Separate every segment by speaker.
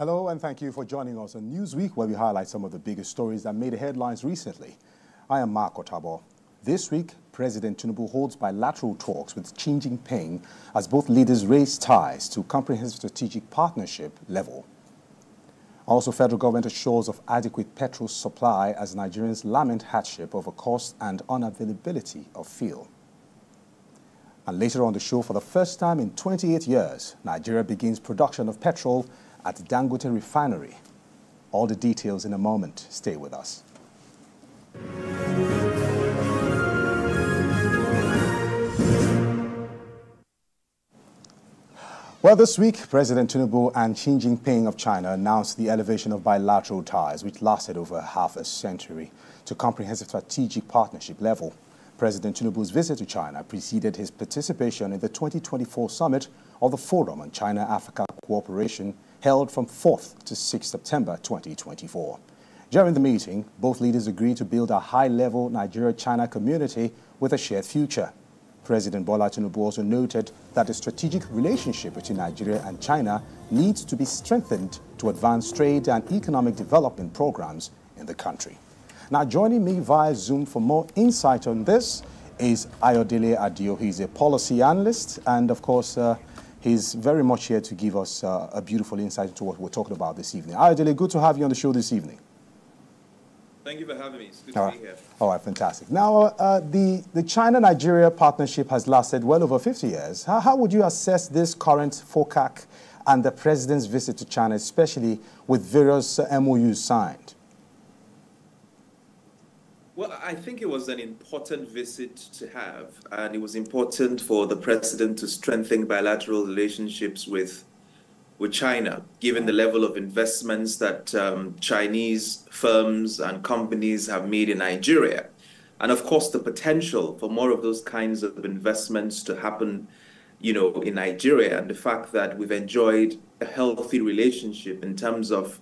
Speaker 1: Hello, and thank you for joining us on Newsweek, where we highlight some of the biggest stories that made the headlines recently. I am Mark Otabo. This week, President Tinubu holds bilateral talks with Xi Jinping as both leaders raise ties to comprehensive strategic partnership level. Also, federal government assures of adequate petrol supply as Nigerians lament hardship over cost and unavailability of fuel. And later on the show, for the first time in 28 years, Nigeria begins production of petrol at Dangote Refinery. All the details in a moment. Stay with us. Well, this week, President Tinubu and Xi Jinping of China announced the elevation of bilateral ties, which lasted over half a century, to comprehensive strategic partnership level. President Tinubu's visit to China preceded his participation in the 2024 summit of the Forum on China-Africa Cooperation, held from 4th to 6th September 2024. During the meeting, both leaders agreed to build a high-level Nigeria-China community with a shared future. President Bola Tinubu also noted that the strategic relationship between Nigeria and China needs to be strengthened to advance trade and economic development programs in the country. Now, joining me via Zoom for more insight on this is Ayodele Adio. He's a policy analyst, and of course, he's very much here to give us a beautiful insight into what we're talking about this evening. Ayodele, good to have you on the show this evening.
Speaker 2: Thank you for having me. It's good to be here.
Speaker 1: All right, fantastic. Now, the China-Nigeria partnership has lasted well over 50 years. How would you assess this current FOCAC and the president's visit to China, especially with various MOUs signed?
Speaker 2: Well, I think it was an important visit to have, and it was important for the president to strengthen bilateral relationships with China, given the level of investments that Chinese firms and companies have made in Nigeria. And of course, the potential for more of those kinds of investments to happen, in Nigeria, and the fact that we've enjoyed a healthy relationship in terms of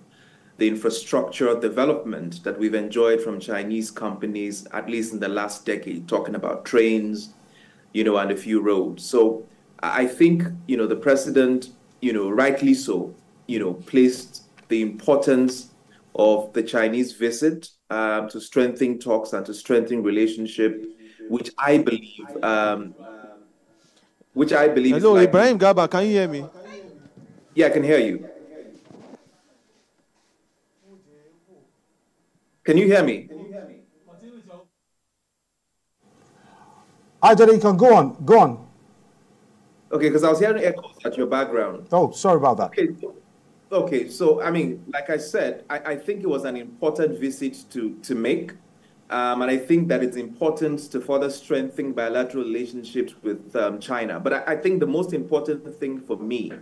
Speaker 2: the infrastructure development that we've enjoyed from Chinese companies, at least in the last decade, talking about trains, and a few roads. So I think, the president, rightly so, placed the importance of the Chinese visit to strengthen talks and to strengthen relationship, which I believe
Speaker 3: Hello, Ibrahim Garba, can you hear me?
Speaker 2: Yeah, I can hear you. Can you hear me?
Speaker 1: Ayodele, you can go on.
Speaker 2: Okay, because I was hearing echoes at your background.
Speaker 1: Oh, sorry about that.
Speaker 2: Okay. So, like I said, I think it was an important visit to make. And I think that it's important to further strengthen bilateral relationships with China. But I think the most important thing for me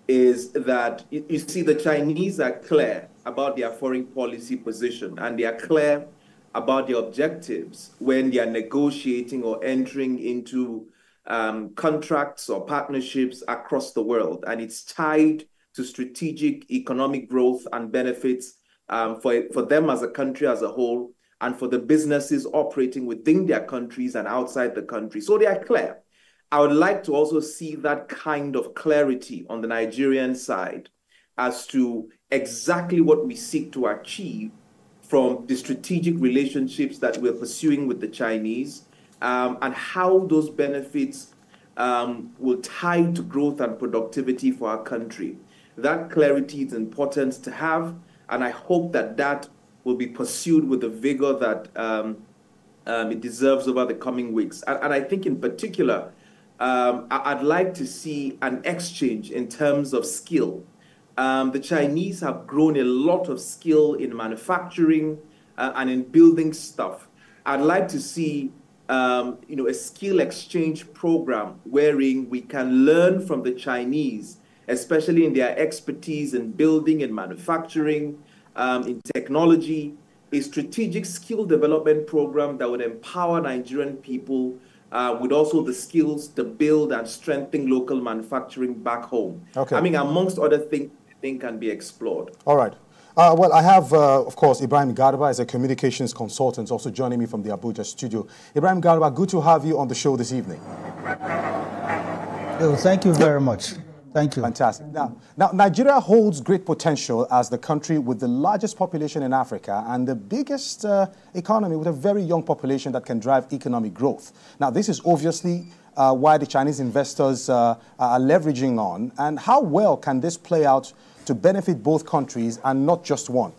Speaker 2: is that, you see, the Chinese are clear about their foreign policy position, and they are clear about their objectives when they are negotiating or entering into contracts or partnerships across the world. And it's tied to strategic economic growth and benefits for them as a country as a whole, and for the businesses operating within their countries and outside the country. So they are clear. I would like to also see that kind of clarity on the Nigerian side as to exactly what we seek to achieve from the strategic relationships that we're pursuing with the Chinese, and how those benefits will tie to growth and productivity for our country. That clarity is important to have, and I hope that will be pursued with the vigor that it deserves over the coming weeks. And I think in particular, I'd like to see an exchange in terms of skill. The Chinese have grown a lot of skill in manufacturing and in building stuff. I'd like to see a skill exchange program wherein we can learn from the Chinese, especially in their expertise in building and manufacturing, in technology, a strategic skill development program that would empower Nigerian people with also the skills to build and strengthen local manufacturing back home.
Speaker 1: Okay.
Speaker 2: Amongst other things, I think can be explored.
Speaker 1: All right. Well, I have, of course, Ibrahim Garba as a communications consultant, also joining me from the Abuja studio. Ibrahim Garba, good to have you on the show this evening.
Speaker 4: Oh, thank you very much. Thank you.
Speaker 1: Fantastic. Now, Nigeria holds great potential as the country with the largest population in Africa and the biggest economy with a very young population that can drive economic growth. Now, this is obviously why the Chinese investors are leveraging on. And how well can this play out to benefit both countries and not just one?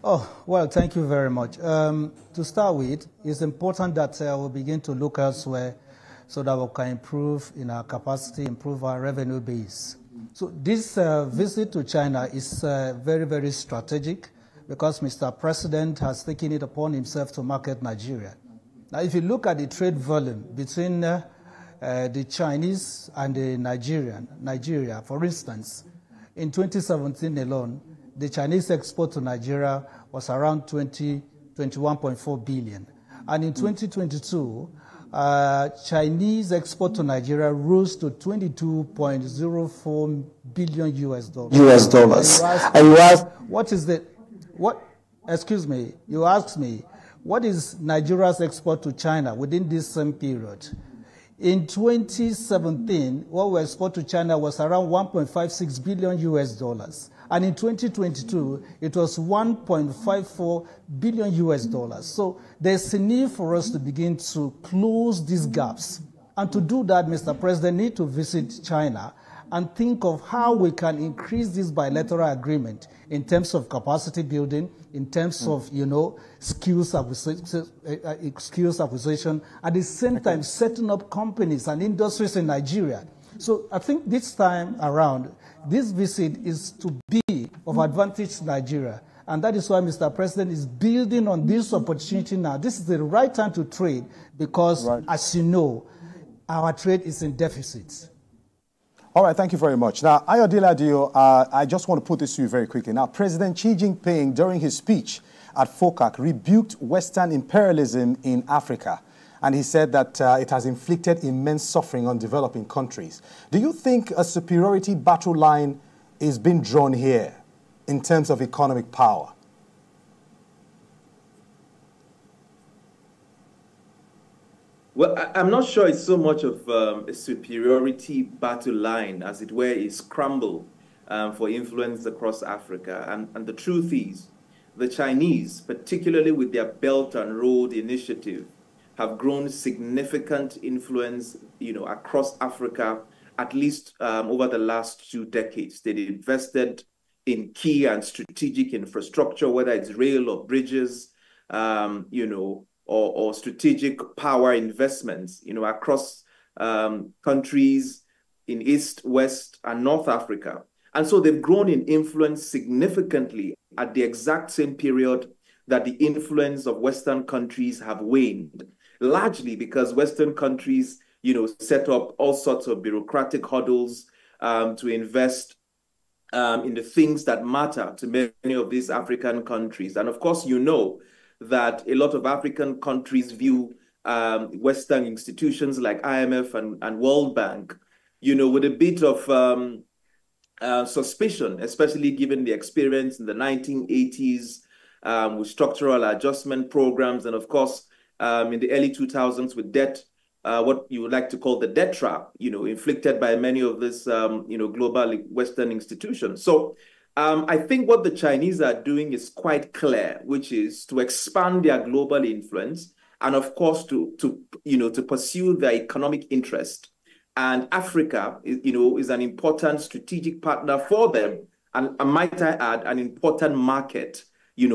Speaker 4: Oh, well, thank you very much. To start with, it's important that we begin to look elsewhere so that we can improve in our capacity, improve our revenue base. So this visit to China is very, very strategic because Mr. President has taken it upon himself to market Nigeria. Now, if you look at the trade volume between the Chinese and the Nigeria, for instance, in 2017 alone, the Chinese export to Nigeria was around 21.4 billion. And in 2022, Chinese export to Nigeria rose to 22.04 billion US dollars. And you ask, what is the, excuse me, you asked me, what is Nigeria's export to China within this same period? In 2017, what we export to China was around 1.56 billion US dollars. And in 2022, it was 1.54 billion US dollars. So there's a need for us to begin to close these gaps. And to do that, Mr. President needs to visit China and think of how we can increase this bilateral agreement in terms of capacity building, in terms of, skills acquisition, at the same time setting up companies and industries in Nigeria. So I think this time around, this visit is to be of advantage to Nigeria. And that is why Mr. President is building on this opportunity now. This is the right time to trade because, as you know, our trade is in deficit.
Speaker 1: All right, thank you very much. Now, Ayodele Adio, I just want to put this to you very quickly. Now, President Xi Jinping, during his speech at FOCAC, rebuked Western imperialism in Africa. And he said that it has inflicted immense suffering on developing countries. Do you think a superiority battle line is being drawn here in terms of economic power?
Speaker 2: Well, I'm not sure it's so much of a superiority battle line, as it were, is scramble for influence across Africa. And the truth is, the Chinese, particularly with their Belt and Road Initiative, have grown significant influence, across Africa, at least over the last 2 decades. They've invested in key and strategic infrastructure, whether it's rail or bridges, or strategic power investments, across countries in East, West, and North Africa. And so they've grown in influence significantly at the exact same period that the influence of Western countries have waned, largely because Western countries, set up all sorts of bureaucratic hurdles to invest in the things that matter to many of these African countries. And of course, that a lot of African countries view Western institutions like IMF and World Bank, with a bit of suspicion, especially given the experience in the 1980s with structural adjustment programs, and of course, in the early 2000s with debt, what you would like to call the debt trap, inflicted by many of these, global Western institutions. So I think what the Chinese are doing is quite clear, which is to expand their global influence and, of course, to pursue their economic interest. And Africa, is an important strategic partner for them, and might I add, an important market,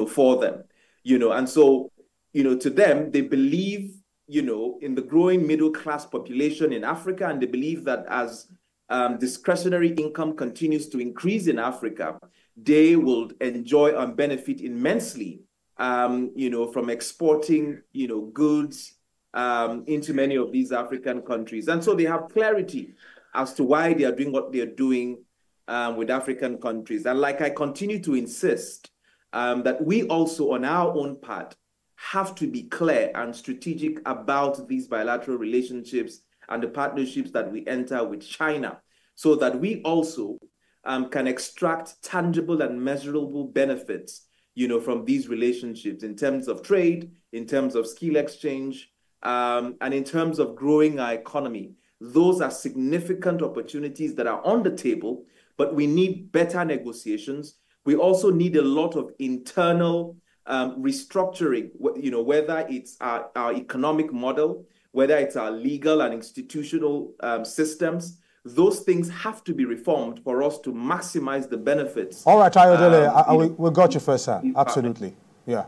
Speaker 2: for them, and so, to them, they believe, in the growing middle-class population in Africa, and they believe that as discretionary income continues to increase in Africa, they will enjoy and benefit immensely, from exporting, goods into many of these African countries. And so they have clarity as to why they are doing what they're doing with African countries. And like I continue to insist, that we also, on our own part, have to be clear and strategic about these bilateral relationships and the partnerships that we enter with China, so that we also can extract tangible and measurable benefits, from these relationships in terms of trade, in terms of skill exchange, and in terms of growing our economy those are significant opportunities that are on the table, but we need better negotiations. We also need a lot of internal restructuring, whether it's our economic model, whether it's our legal and institutional systems. Those things have to be reformed for us to maximize the benefits.
Speaker 1: All right, Ayodele, we got you first, sir. Absolutely. Yeah.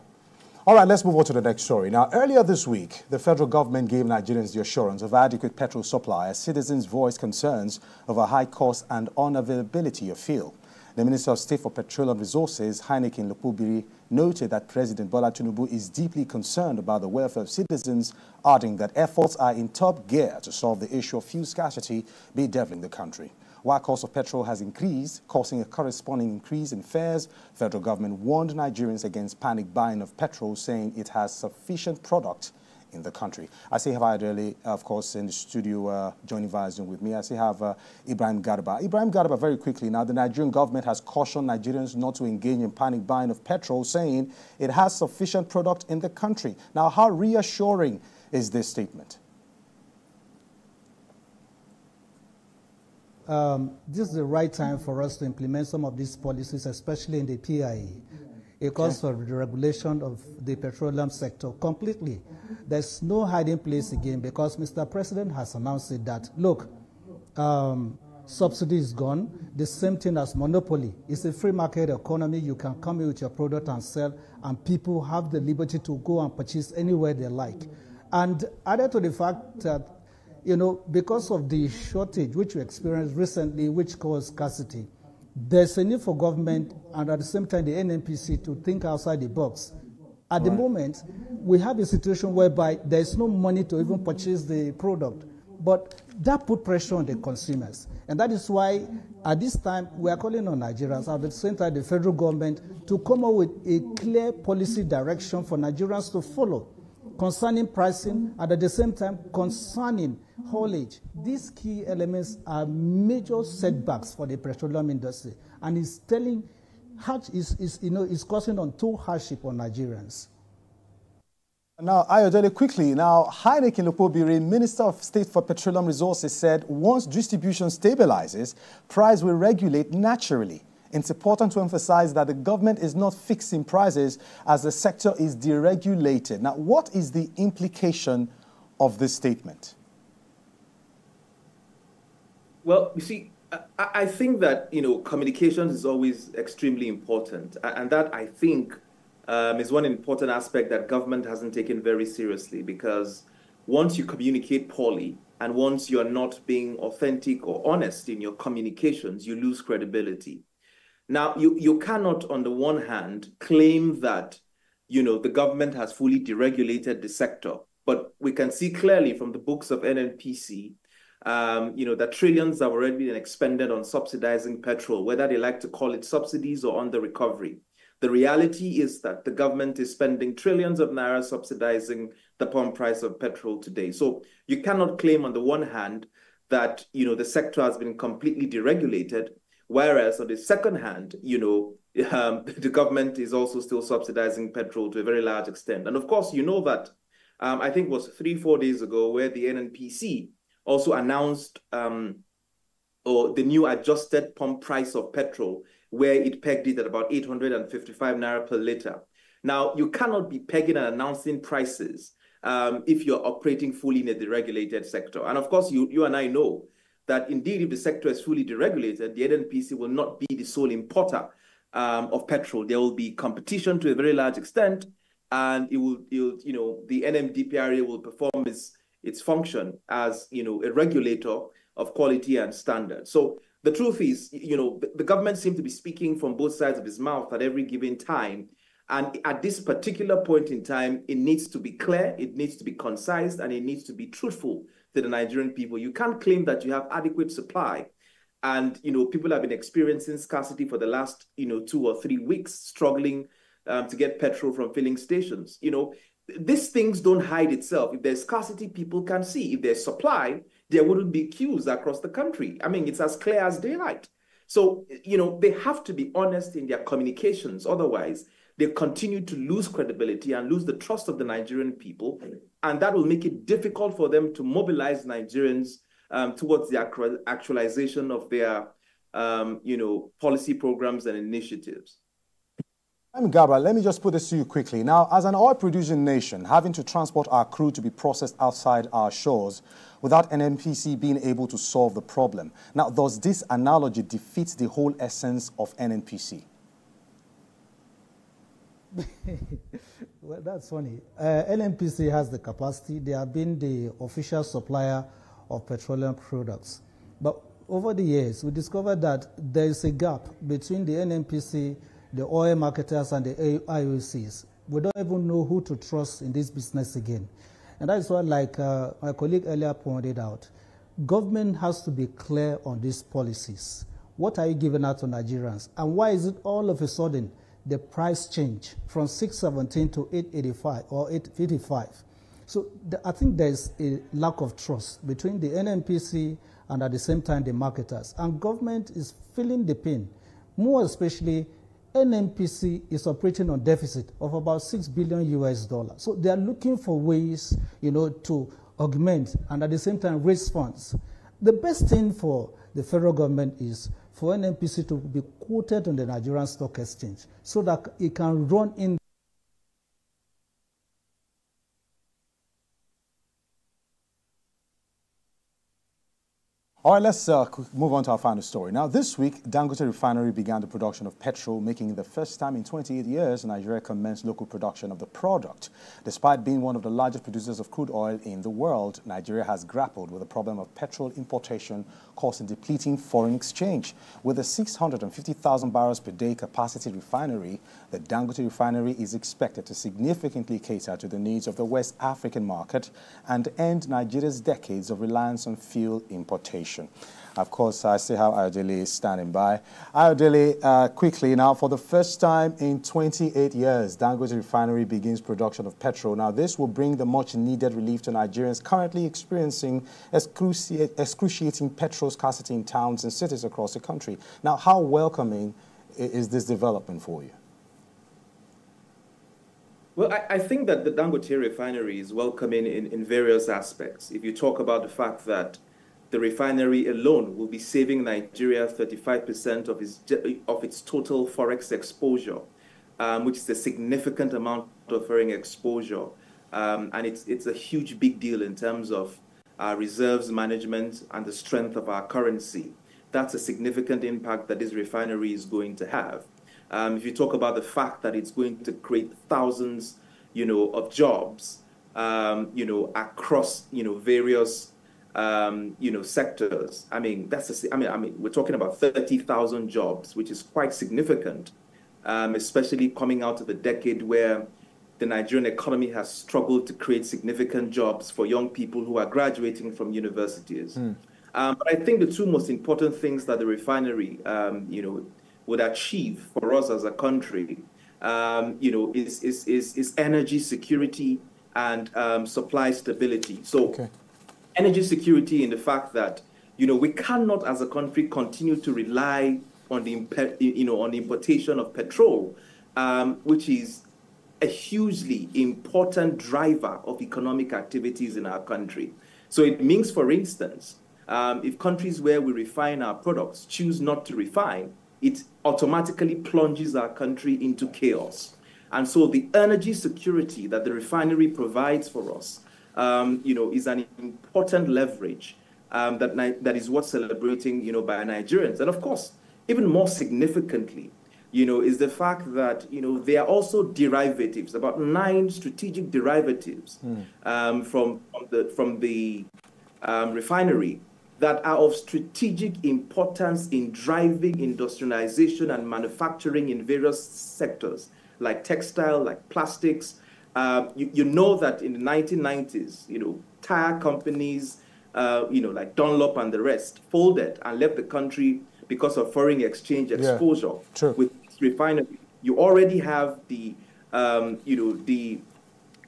Speaker 1: All right, let's move on to the next story. Now, earlier this week, the federal government gave Nigerians the assurance of adequate petrol supply as citizens voiced concerns over high cost and unavailability of fuel. The Minister of State for Petroleum Resources, Heineken Lukubiri, noted that President Bola Tinubu is deeply concerned about the welfare of citizens, adding that efforts are in top gear to solve the issue of fuel scarcity bedeviling the country. While cost of petrol has increased, causing a corresponding increase in fares, federal government warned Nigerians against panic buying of petrol, saying it has sufficient product in the country. I see Ayodele, of course, in the studio joining via Zoom with me. I see Ibrahim Garba. Ibrahim Garba, very quickly now, the Nigerian government has cautioned Nigerians not to engage in panic buying of petrol, saying it has sufficient product in the country. Now, how reassuring is this statement?
Speaker 4: This is the right time for us to implement some of these policies, especially in the PIA. It calls for the regulation of the petroleum sector completely. There's no hiding place again because Mr. President has announced it that, look, subsidy is gone. The same thing as monopoly. It's a free market economy. You can come in with your product and sell, and people have the liberty to go and purchase anywhere they like. And added to the fact that, because of the shortage which we experienced recently, which caused scarcity, there's a need for government and at the same time the NNPC to think outside the box. At the moment, we have a situation whereby there's no money to even purchase the product, but that put pressure on the consumers. And that is why at this time we are calling on Nigerians, at the same time the federal government, to come up with a clear policy direction for Nigerians to follow concerning pricing and at the same time concerning haulage. These key elements are major setbacks for the petroleum industry, and it's causing untold hardship on Nigerians.
Speaker 1: Now, Ayodele, quickly, now, Heineken Lukubiri, Minister of State for Petroleum Resources, said once distribution stabilizes, price will regulate naturally. It's important to emphasize that the government is not fixing prices as the sector is deregulated. Now, what is the implication of this statement?
Speaker 2: Well, you see, I think that, communications is always extremely important. And that, I think, is one important aspect that government hasn't taken very seriously, because once you communicate poorly and once you're not being authentic or honest in your communications, you lose credibility. Now, you cannot, on the one hand, claim that, the government has fully deregulated the sector. But we can see clearly from the books of NNPC, that trillions have already been expended on subsidizing petrol, whether they like to call it subsidies or under recovery. The reality is that the government is spending trillions of naira subsidizing the pump price of petrol today. So you cannot claim on the one hand that, the sector has been completely deregulated, whereas on the second hand, the government is also still subsidizing petrol to a very large extent. And of course, that I think it was 3-4 days ago where the NNPC also announced the new adjusted pump price of petrol, where it pegged it at about 855 naira per liter. Now, you cannot be pegging and announcing prices if you're operating fully in a deregulated sector. And of course, you and I know that indeed, if the sector is fully deregulated, the NNPC will not be the sole importer of petrol. There will be competition to a very large extent, and the NMDPRA will perform its function as a regulator of quality and standard. So the truth is, the government seems to be speaking from both sides of its mouth at every given time. And at this particular point in time, it needs to be clear, it needs to be concise, and it needs to be truthful to the Nigerian people. You can't claim that you have adequate supply. And, people have been experiencing scarcity for the last, 2 or 3 weeks, struggling to get petrol from filling stations. These things don't hide itself. If there's scarcity, people can see. If there's supply, there wouldn't be queues across the country. I mean, it's as clear as daylight. So, they have to be honest in their communications. Otherwise, they continue to lose credibility and lose the trust of the Nigerian people. And that will make it difficult for them to mobilize Nigerians towards the actualization of their, policy programs and initiatives.
Speaker 1: Gabriel, let me just put this to you quickly. Now, as an oil-producing nation, having to transport our crude to be processed outside our shores without NNPC being able to solve the problem. Now, does this analogy defeat the whole essence of NNPC?
Speaker 4: Well, that's funny. NNPC has the capacity. They have been the official supplier of petroleum products. But over the years, we discovered that there is a gap between the NNPC, the oil marketers, and the IOCs. We don't even know who to trust in this business again. And that is why, like my colleague earlier pointed out, government has to be clear on these policies. What are you giving out to Nigerians? And why is it all of a sudden the price change from 617 to 885 or 855? So I think there's a lack of trust between the NNPC and at the same time the marketers. And government is feeling the pain. More especially, NNPC is operating on deficit of about $6 billion. So they are looking for ways, to augment and at the same time raise funds. The best thing for the federal government is for NNPC to be quoted on the Nigerian Stock Exchange so that it can run in.
Speaker 1: All right, let's move on to our final story. Now, this week, Dangote Refinery began the production of petrol, making it the first time in 28 years Nigeria commenced local production of the product. Despite being one of the largest producers of crude oil in the world, Nigeria has grappled with the problem of petrol importation causing depleting foreign exchange. With a 650,000 barrels per day capacity refinery, the Dangote Refinery is expected to significantly cater to the needs of the West African market and end Nigeria's decades of reliance on fuel importation. Of course, I see how Ayodele is standing by. Ayodele, quickly now, for the first time in 28 years, Dangote Refinery begins production of petrol. Now, this will bring the much-needed relief to Nigerians currently experiencing excruciating petrol scarcity in towns and cities across the country. Now, how welcoming is this development for you?
Speaker 2: Well, I think that the Dangote Refinery is welcoming in various aspects. If you talk about the fact that the refinery alone will be saving Nigeria 35% of its total forex exposure, which is a significant amount of foreign exposure. And it's a huge big deal in terms of our reserves management and the strength of our currency. That's a significant impact that this refinery is going to have. If you talk about the fact that it's going to create thousands, of jobs, across, various sectors. I mean, we're talking about 30,000 jobs, which is quite significant, especially coming out of a decade where the Nigerian economy has struggled to create significant jobs for young people who are graduating from universities. But I think the two most important things that the refinery, would achieve for us as a country, is energy security and supply stability. So. Okay. Energy security in the fact that, we cannot as a country continue to rely on the, on the importation of petrol, which is a hugely important driver of economic activities in our country. So it means, for instance, if countries where we refine our products choose not to refine, it automatically plunges our country into chaos. And so the energy security that the refinery provides for us is an important leverage that is worth celebrating, by Nigerians. And of course, even more significantly, is the fact that, there are also derivatives, about 9 strategic derivatives from the refinery that are of strategic importance in driving industrialization and manufacturing in various sectors, like textile, like plastics. You know that in the 1990s, tire companies, like Dunlop and the rest, folded and left the country because of foreign exchange exposure.
Speaker 1: True.
Speaker 2: With refinery. You already have the, the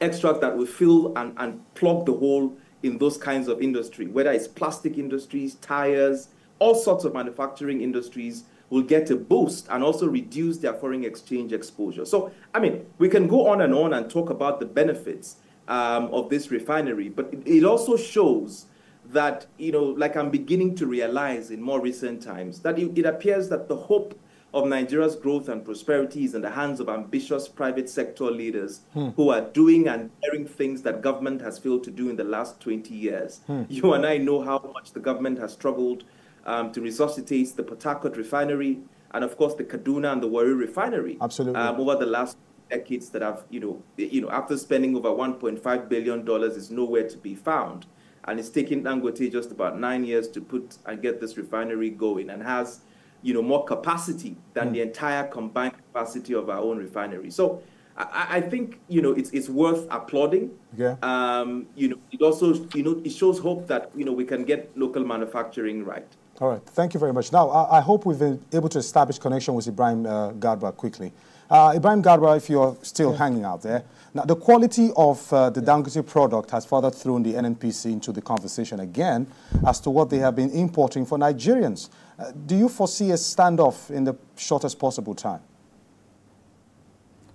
Speaker 2: extract that will fill and plug the hole in those kinds of industry, whether it's plastic industries, tires, all sorts of manufacturing industries will get a boost and also reduce their foreign exchange exposure. So, we can go on and talk about the benefits of this refinery, but it also shows that, like I'm beginning to realize in more recent times, that it appears that the hope of Nigeria's growth and prosperity is in the hands of ambitious private sector leaders who are doing and daring things that government has failed to do in the last 20 years. You and I know how much the government has struggled to resuscitate the Port Harcourt refinery and, of course, the Kaduna and the Warri refinery.
Speaker 1: Absolutely.
Speaker 2: Over the last decades that have, after spending over $1.5 billion is nowhere to be found. And it's taken Dangote just about 9 years to put and get this refinery going, and has more capacity than the entire combined capacity of our own refinery. So I think, it's worth applauding.
Speaker 1: Yeah.
Speaker 2: It also, it shows hope that, we can get local manufacturing right.
Speaker 1: All right. Thank you very much. Now, I hope we've been able to establish connection with Ibrahim Garba quickly. Ibrahim Garba, if you're still hanging out there. Now, the quality of the Dangote product has further thrown the NNPC into the conversation again as to what they have been importing for Nigerians. Do you foresee a standoff in the shortest possible time?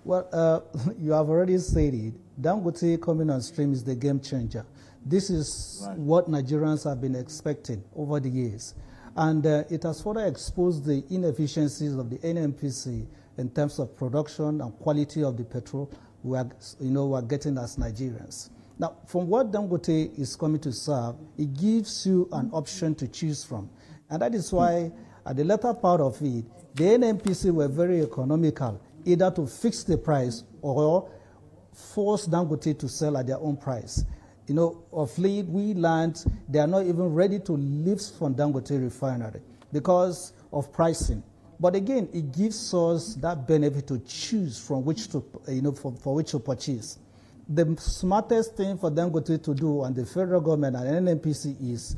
Speaker 4: Well, you have already said it. Dangote coming on stream is the game changer. This is what Nigerians have been expecting over the years. And it has further exposed the inefficiencies of the NNPC in terms of production and quality of the petrol we are getting as Nigerians. Now, from what Dangote is coming to serve, it gives you an option to choose from. And that is why, at the latter part of it, the NNPC were very economical, either to fix the price or force Dangote to sell at their own price. Of late, we learned they are not even ready to lift from Dangote refinery because of pricing. But again, it gives us that benefit to choose from which to, for which to purchase. The smartest thing for Dangote to do, and the federal government and NNPC, is,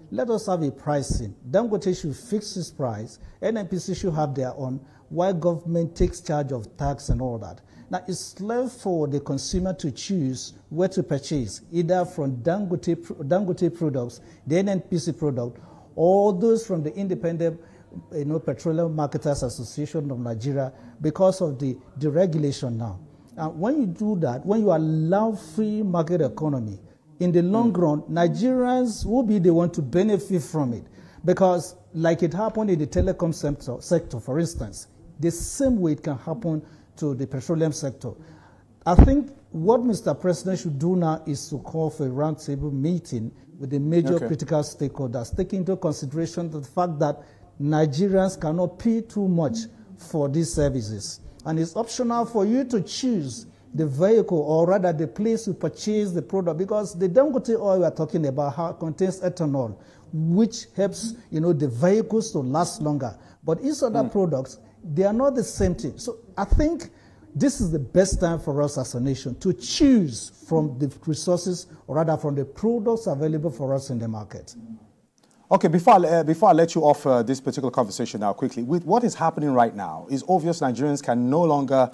Speaker 4: let us have a pricing. Dangote should fix his price. NNPC should have their own, while government takes charge of tax and all that. Now, it's left for the consumer to choose where to purchase, either from Dangote products, the NNPC product, or those from the independent Petroleum Marketers Association of Nigeria, because of the deregulation now. And when you do that, when you allow free market economy, in the long run, Nigerians will be the one to benefit from it. Because like it happened in the telecom sector, for instance, the same way it can happen to the petroleum sector. I think what Mr. President should do now is to call for a roundtable meeting with the major critical stakeholders, taking into consideration the fact that Nigerians cannot pay too much for these services. And it's optional for you to choose the vehicle, or rather the place you purchase the product, because the Dangote oil we are talking about contains ethanol, which helps the vehicles to last longer. But each other products, they are not the same thing. So I think this is the best time for us as a nation to choose from the resources, or rather from the products available for us in the market.
Speaker 1: Okay, before I let you off this particular conversation now quickly, with what is happening right now, it's obvious Nigerians can no longer,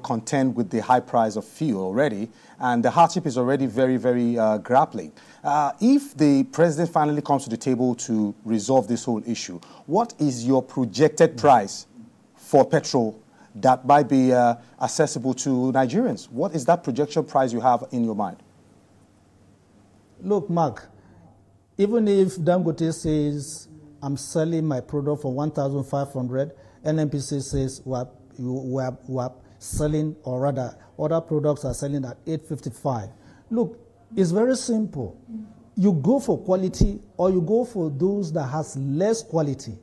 Speaker 1: contend with the high price of fuel already, and the hardship is already very, very grappling. If the president finally comes to the table to resolve this whole issue, what is your projected price for petrol that might be accessible to Nigerians? What is that projection price you have in your mind?
Speaker 4: Look, Mark, even if Dangote says, I'm selling my product for 1,500, NNPC says we're selling, or rather, other products are selling at 855. Look, it's very simple. You go for quality, or you go for those that has less quality.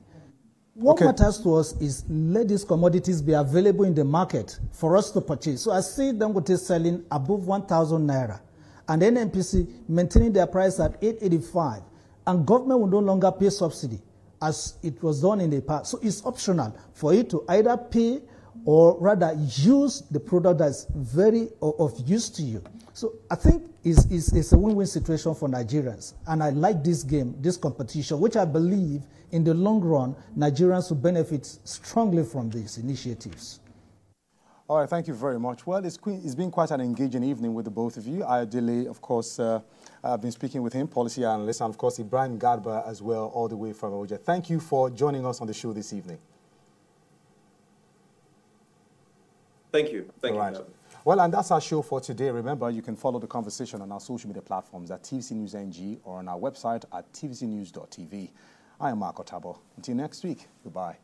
Speaker 4: What matters to us is let these commodities be available in the market for us to purchase. So I see Dangote selling above 1,000 naira, and NNPC maintaining their price at 885, and government will no longer pay subsidy as it was done in the past. So it's optional for you to either pay or rather use the product that's very of use to you. So I think it's a win-win situation for Nigerians. And I like this game, this competition, which I believe in the long run, Nigerians will benefit strongly from these initiatives.
Speaker 1: All right, thank you very much. Well, it's been quite an engaging evening with the both of you. Ideally, of course, I've been speaking with him, policy analyst, and of course, Ibrahim Garba as well, all the way from Abuja. Thank you for joining us on the show this evening.
Speaker 2: Thank you. Thank you.
Speaker 1: Right. Well, and that's our show for today. Remember, you can follow the conversation on our social media platforms at TVC News NG or on our website at tvcnews.tv. I am Mark Otabo. Until next week, goodbye.